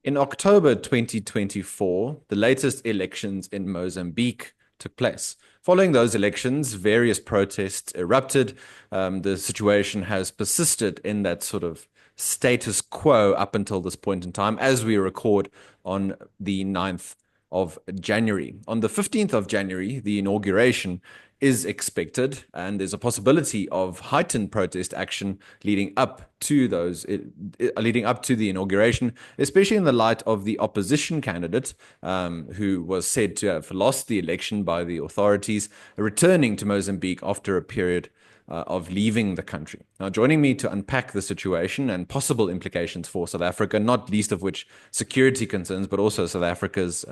In October 2024, the latest elections in Mozambique took place. Following those elections, various protests erupted. The situation has persisted in that sort of status quo up until this point in time, as we record on the 9th of January. On the 15th of January, the inauguration is expected, and there's a possibility of heightened protest action leading up to the inauguration, especially in the light of the opposition candidate, who was said to have lost the election by the authorities, returning to Mozambique after a period of leaving the country. Now, joining me to unpack the situation and possible implications for South Africa, not least of which security concerns, but also South Africa's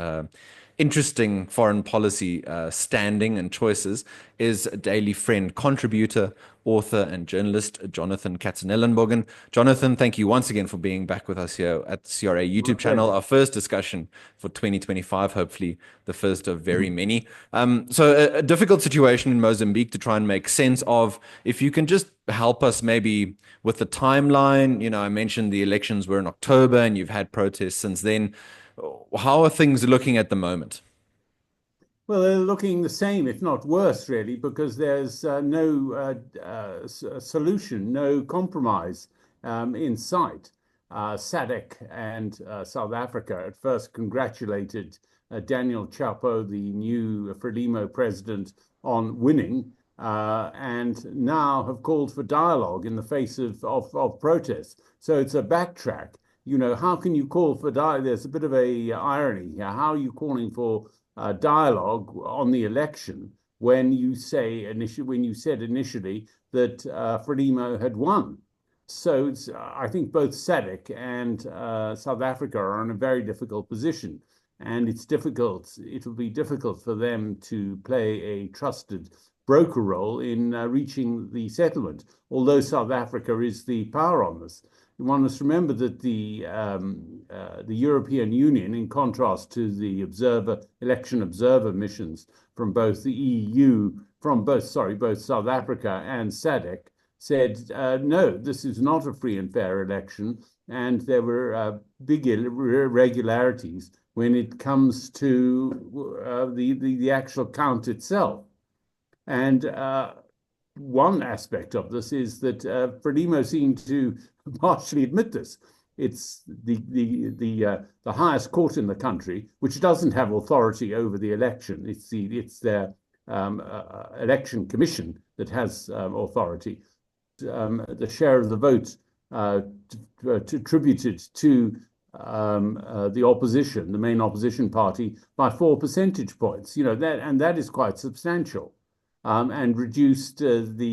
interesting foreign policy standing and choices, is Daily Friend contributor, author, and journalist Jonathan Katzenellenbogen. Jonathan, thank you once again for being back with us here at the CRA YouTube channel. Our first discussion for 2025, hopefully the first of very many. So a difficult situation in Mozambique to try and make sense of. If you can just help us maybe with the timeline. I mentioned the elections were in October and you've had protests since then. How are things looking at the moment? Well, they're looking the same, if not worse, really, because there's no solution, no compromise in sight. SADC and South Africa at first congratulated Daniel Chapo, the new Frelimo president, on winning, and now have called for dialogue in the face of protests. So it's a backtrack. How can you call for dialogue? There's a bit of a irony here. How are you calling for dialogue on the election when you said initially that Frelimo had won? So I think both SADC and South Africa are in a very difficult position, and it'll be difficult for them to play a trusted broker role in reaching the settlement, although South Africa is the power on this. One must remember that the European Union, in contrast to the election observer missions from both the EU, both South Africa and SADC, said no, this is not a free and fair election, and there were big irregularities when it comes to the actual count itself. And one aspect of this is that Frelimo seemed to partially admit this. It's the highest court in the country, which doesn't have authority over the election. It's their election commission that has authority. The share of the vote attributed to the opposition, the main opposition party, by 4 percentage points. That is quite substantial. And reduced and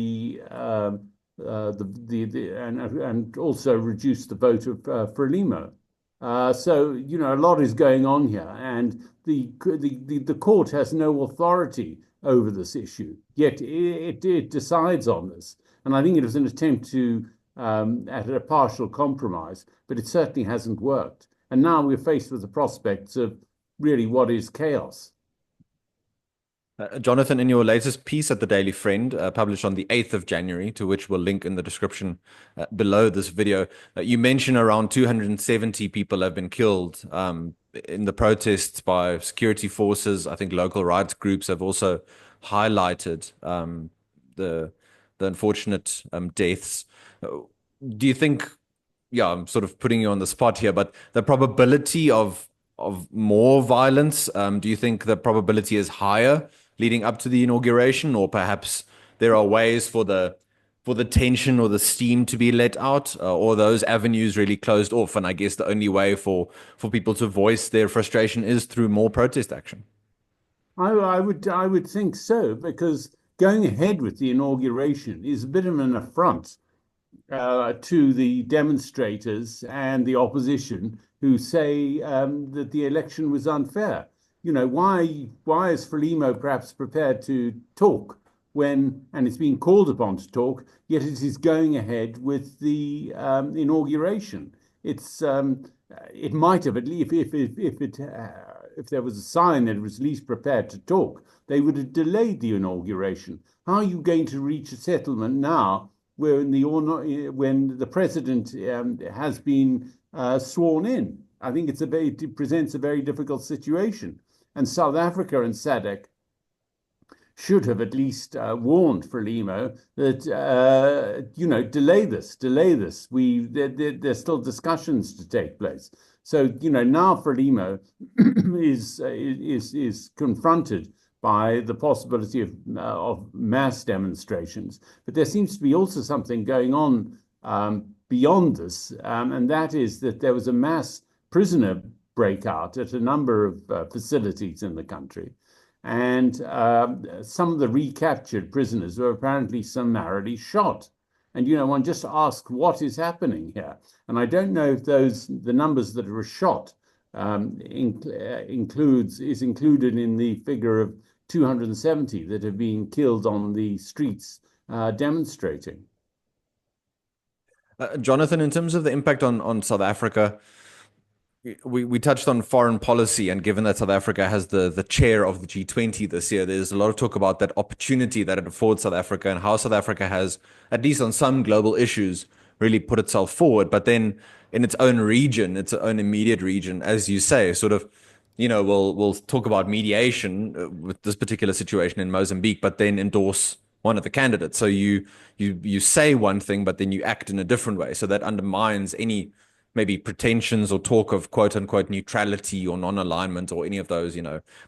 also reduced the vote of Frelimo. So a lot is going on here, and the court has no authority over this issue. Yet it decides on this, and I think it was an attempt to at a partial compromise, but it certainly hasn't worked. And now we're faced with the prospects of really what is chaos. Jonathan, in your latest piece at the Daily Friend, published on the 8th of January, to which we'll link in the description below this video, you mention around 270 people have been killed in the protests by security forces. I think local rights groups have also highlighted the unfortunate deaths. Do you think, I'm sort of putting you on the spot here, but the probability of more violence, do you think the probability is higher leading up to the inauguration, or perhaps there are ways for the tension or the steam to be let out, or those avenues really closed off? And I guess the only way for people to voice their frustration is through more protest action. I would think so, because going ahead with the inauguration is a bit of an affront to the demonstrators and the opposition who say that the election was unfair. Why is Frelimo perhaps prepared to talk and it's being called upon to talk, yet it is going ahead with the inauguration? It might have, at least if there was a sign that it was at least prepared to talk, they would have delayed the inauguration. How are you going to reach a settlement now when the president has been sworn in? I think it presents a very difficult situation. And South Africa and SADC should have at least warned Frelimo that delay this. There's still discussions to take place. So now Frelimo is confronted by the possibility of mass demonstrations, but there seems to be also something going on beyond this, and that is that there was a mass prisoner breakout at a number of facilities in the country. And some of the recaptured prisoners were apparently summarily shot. And one just asks what is happening here. And I don't know if the numbers that were shot is included in the figure of 270 that have been killed on the streets demonstrating. Jonathan, in terms of the impact on South Africa, we touched on foreign policy, and given that South Africa has the chair of the G20 this year, there's a lot of talk about that opportunity that it affords South Africa and how South Africa has, at least on some global issues, really put itself forward. But then in its own region, its own immediate region, as you say, sort of, we'll talk about mediation with this particular situation in Mozambique, but then endorse one of the candidates. So you say one thing, but then you act in a different way. So that undermines any maybe pretensions or talk of quote unquote neutrality or non-alignment or any of those,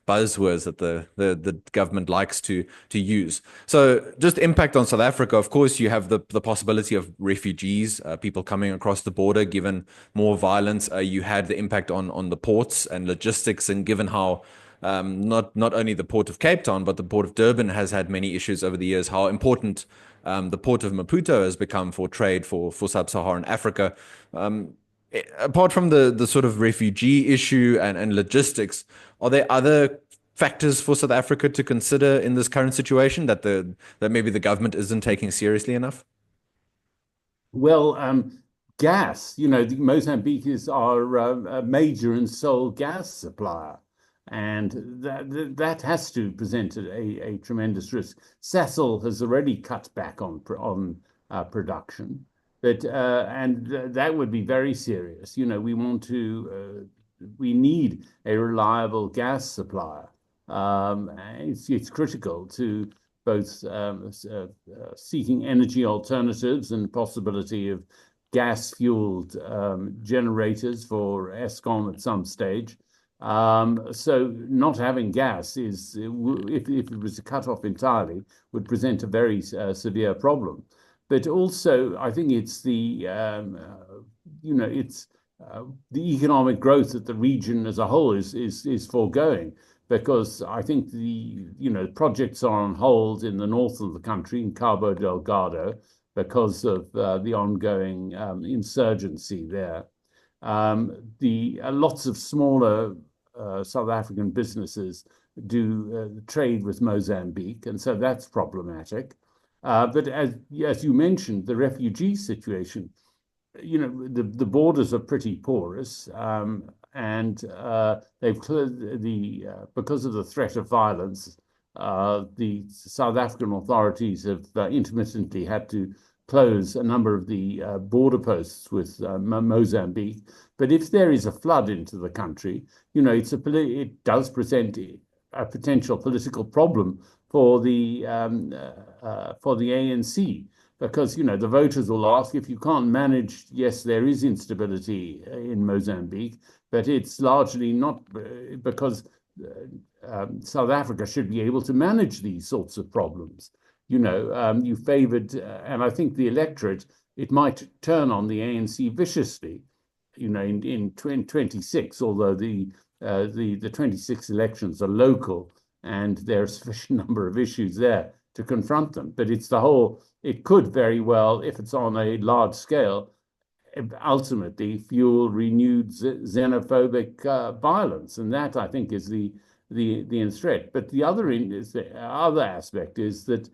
buzzwords that the government likes to use. So just impact on South Africa. Of course, you have the possibility of refugees, people coming across the border, given more violence. You had the impact on the ports and logistics, and given how not only the port of Cape Town, but the port of Durban has had many issues over the years, how important the port of Maputo has become for trade for sub-Saharan Africa. Apart from the sort of refugee issue and logistics, are there other factors for South Africa to consider in this current situation that maybe the government isn't taking seriously enough? Well, gas, Mozambique is our major and sole gas supplier. And that has to present a tremendous risk. Sasol has already cut back on production. But and that would be very serious. We need a reliable gas supplier. It's critical to both seeking energy alternatives and possibility of gas-fueled generators for Eskom at some stage. So not having gas if it was cut off entirely, would present a very severe problem. But also, I think it's the economic growth that the region as a whole is foregoing, because I think projects are on hold in the north of the country, in Cabo Delgado, because of the ongoing insurgency there. Lots of smaller South African businesses do trade with Mozambique, and so that's problematic. But as you mentioned, the refugee situation, the borders are pretty porous, and they've cleared because of the threat of violence. The South African authorities have intermittently had to close a number of the border posts with Mozambique. But if there is a flood into the country, it does present a potential political problem for the ANC, because the voters will ask, if you can't manage, yes, there is instability in Mozambique, but it's largely not because South Africa should be able to manage these sorts of problems. You favored, and I think the electorate, it might turn on the ANC viciously, in 2026, although the 26 elections are local, and there are a sufficient number of issues there to confront them. But it could very well, if it's on a large scale, ultimately fuel renewed xenophobic violence. And that, I think, is the threat. But the other aspect is that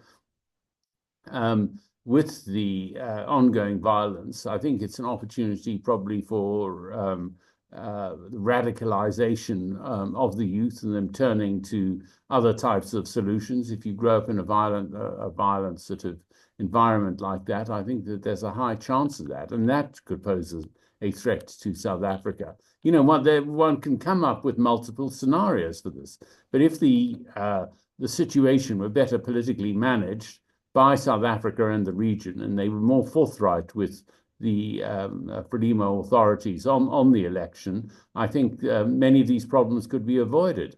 with the ongoing violence, I think it's an opportunity probably for radicalization of the youth and them turning to other types of solutions. If you grow up in a violent sort of environment like that, I think that there's a high chance of that, and that could pose a threat to South Africa. One can come up with multiple scenarios for this, but if the situation were better politically managed by South Africa and the region, and they were more forthright with the Frelimo authorities on the election, I think many of these problems could be avoided.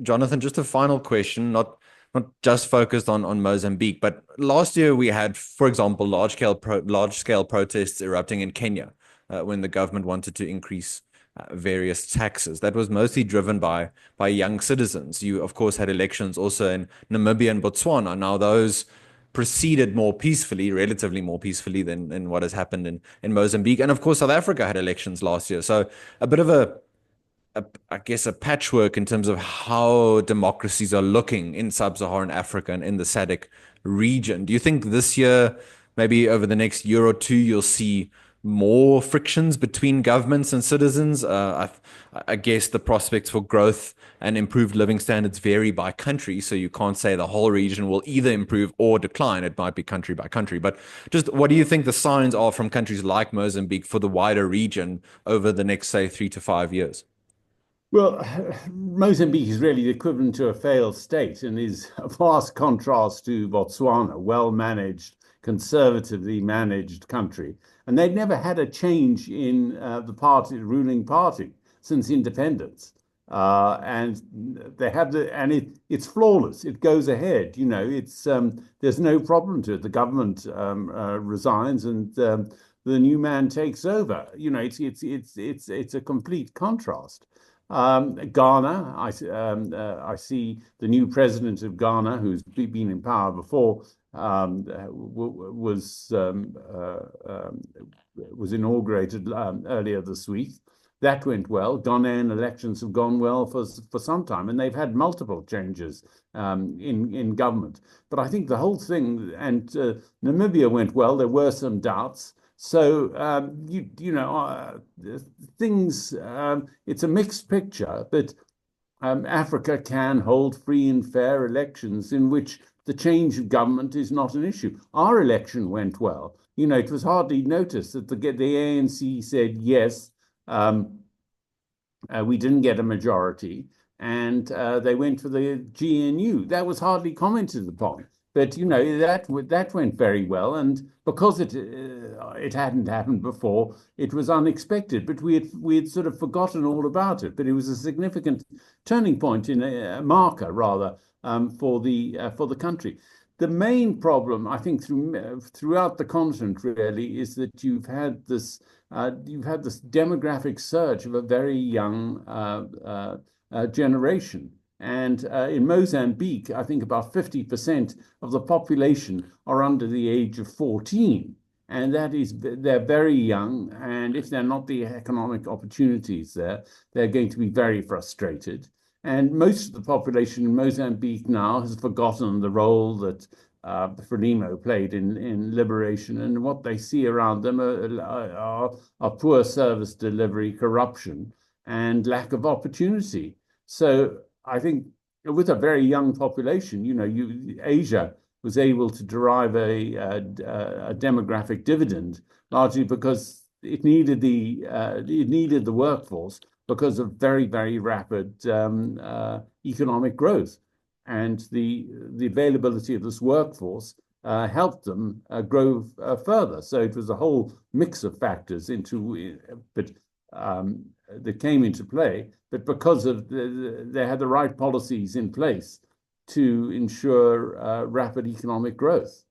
Jonathan, just a final question, not just focused on Mozambique, but last year we had, for example, large scale protests erupting in Kenya when the government wanted to increase various taxes. That was mostly driven by young citizens. You, of course, had elections also in Namibia and Botswana. Now, those proceeded more peacefully, relatively more peacefully than what has happened in Mozambique. And of course, South Africa had elections last year. So a bit of I guess, a patchwork in terms of how democracies are looking in sub-Saharan Africa and in the SADC region. Do you think this year, maybe over the next year or two, you'll see more frictions between governments and citizens? I guess the prospects for growth and improved living standards vary by country, so you can't say the whole region will either improve or decline. It might be country by country. But just what do you think the signs are from countries like Mozambique for the wider region over the next, say, 3 to 5 years? Well, Mozambique is really the equivalent to a failed state and is a vast contrast to Botswana, well-managed, conservatively managed country. And they've never had a change in the ruling party since independence. And they have it's flawless. It goes ahead. There's no problem to it. The government resigns and the new man takes over. It's a complete contrast. Ghana, I see the new president of Ghana, who's been in power before, was inaugurated earlier this week. That went well. Ghanaian elections have gone well for some time, and they've had multiple changes in government. But I think the whole thing, and Namibia went well. There were some doubts. So things. It's a mixed picture, but Africa can hold free and fair elections in which the change of government is not an issue. Our election went well. It was hardly noticed that the ANC said yes. We didn't get a majority, and they went for the GNU. That was hardly commented upon. But that went very well, and because it hadn't happened before, it was unexpected. But we had sort of forgotten all about it. But it was a significant turning point, in a marker rather, for the country. The main problem, I think, throughout the continent really is that you've had this demographic surge of a very young generation. And in Mozambique, I think about 50% of the population are under the age of 14. And they're very young. And if they're not the economic opportunities there, they're going to be very frustrated. And most of the population in Mozambique now has forgotten the role that Frelimo played in liberation. And what they see around them are poor service delivery, corruption, and lack of opportunity. So I think with a very young population, Asia was able to derive a demographic dividend largely because it needed the workforce because of very, very rapid economic growth, and the availability of this workforce helped them grow further. So it was a whole mix of factors that came into play, but because of they had the right policies in place to ensure rapid economic growth.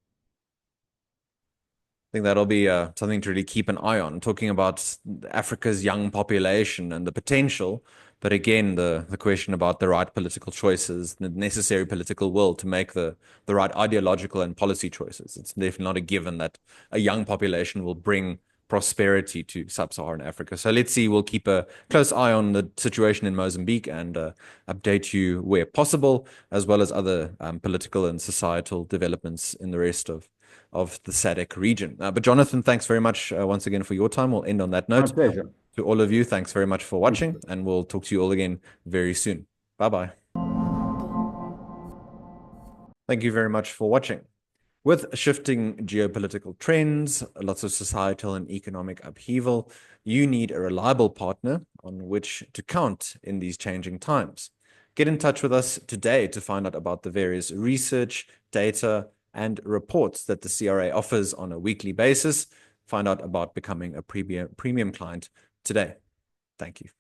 I think that'll be something to really keep an eye on, talking about Africa's young population and the potential, but again, the question about the right political choices, the necessary political will to make the right ideological and policy choices. It's definitely not a given that a young population will bring prosperity to sub-Saharan Africa. So let's see, we'll keep a close eye on the situation in Mozambique and update you where possible, as well as other political and societal developments in the rest of the SADC region. But Jonathan, thanks very much once again for your time. We'll end on that note. My pleasure. To all of you, thanks very much for watching, and we'll talk to you all again very soon. Bye-bye. Thank you very much for watching. With shifting geopolitical trends, lots of societal and economic upheaval, you need a reliable partner on which to count in these changing times. Get in touch with us today to find out about the various research, data, and reports that the CRA offers on a weekly basis. Find out about becoming a premium client today. Thank you.